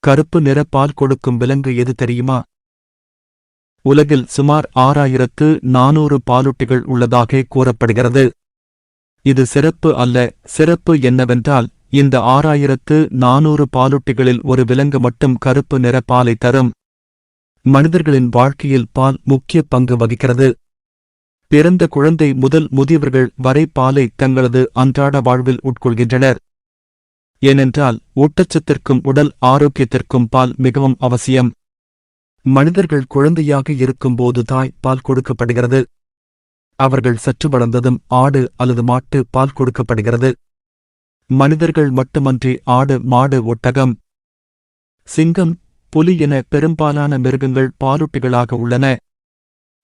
கருப்பு நிற பால் கொடுக்கும் விலங்கு எது தெரியுமா? உலகில் சுமார் 6400 பாலூட்டிகள் உள்ளதாக கூறப்படுகிறது. இது சிறப்பு அல்ல. சிறப்பு என்னவென்றால், இந்த 6400 பாலூட்டிகளில் ஒரு விலங்கு மட்டும் கருப்பு நிற பாலை தரும். மனிதர்களின் வாழ்க்கையில் பால் முக்கிய பங்கு வகிக்கிறது. பிறந்த குழந்தை முதல் முதியவர்கள் வரை பாலை தங்களது அன்றாட வாழ்வில் உட்கொள்கின்றனர். ஏனென்றால் ஊட்டச்சத்திற்கும் உடல் ஆரோக்கியத்திற்கும் பால் மிகவும் அவசியம். மனிதர்கள் குழந்தையாக இருக்கும்போது தாய் பால் கொடுக்கப்படுகிறது. அவர்கள் சற்று வளர்ந்ததும் ஆடு அல்லது மாட்டு பால் கொடுக்கப்படுகிறது. மனிதர்கள் மட்டுமன்றி ஆடு, மாடு, ஒட்டகம், சிங்கம், புலி என பெரும்பாலான மிருகங்கள் பாலூட்டிகளாக உள்ளன.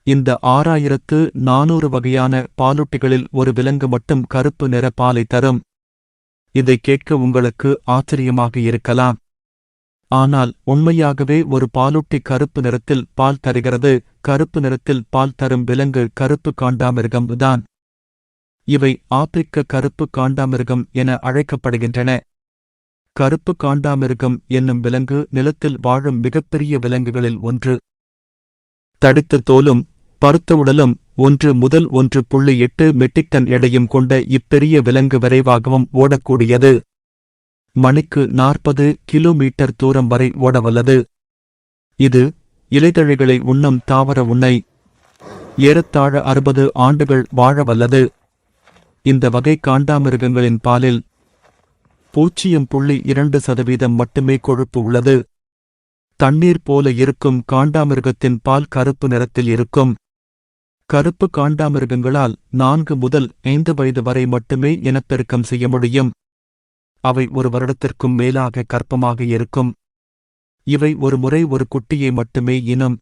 இந்த 6400 வகையான பாலூட்டிகளில் ஒரு விலங்கு மட்டும் கருப்பு நிற பாலை தரும். இதை கேட்க உங்களுக்கு ஆச்சரியமாக இருக்கலாம். ஆனால் உண்மையாகவே ஒரு பாலூட்டி கருப்பு நிறத்தில் பால் தருகிறது. கருப்பு நிறத்தில் பால் தரும் விலங்கு கருப்பு காண்டாமிருகம் தான். இவை ஆப்பிரிக்க கருப்பு காண்டாமிருகம் என அழைக்கப்படுகின்றன. கருப்பு காண்டாமிருகம் என்னும் விலங்கு நிலத்தில் வாழும் மிகப்பெரிய விலங்குகளில் ஒன்று. தடித்த தோலும் பருத்த உடலும் 1 முதல் 1.8 மெட்ரிக் டன் எடையும் கொண்ட இப்பெரிய விலங்கு விரைவாகவும் ஓடக்கூடியது. மணிக்கு 40 கிலோமீட்டர் தூரம் வரை ஓடவல்லது. இது இலைதழைகளை உண்ணும் தாவர உண்ணை. ஏறத்தாழ 60 ஆண்டுகள் வாழவல்லது. இந்த வகை காண்டாமிருகங்களின் பாலில் 0.2% மட்டுமே கொழுப்பு உள்ளது. தண்ணீர் போல இருக்கும் காண்டாமிருகத்தின் பால் கருப்பு நிறத்தில் இருக்கும். கருப்பு காண்டாமிருகங்களால் 4 முதல் 5 வயது வரை மட்டுமே இனப்பெருக்கம் செய்ய முடியும். அவை 1 வருடத்திற்கும் மேலாக கர்ப்பமாக இருக்கும். இவை ஒரு முறை ஒரு குட்டியை மட்டுமே இனம்.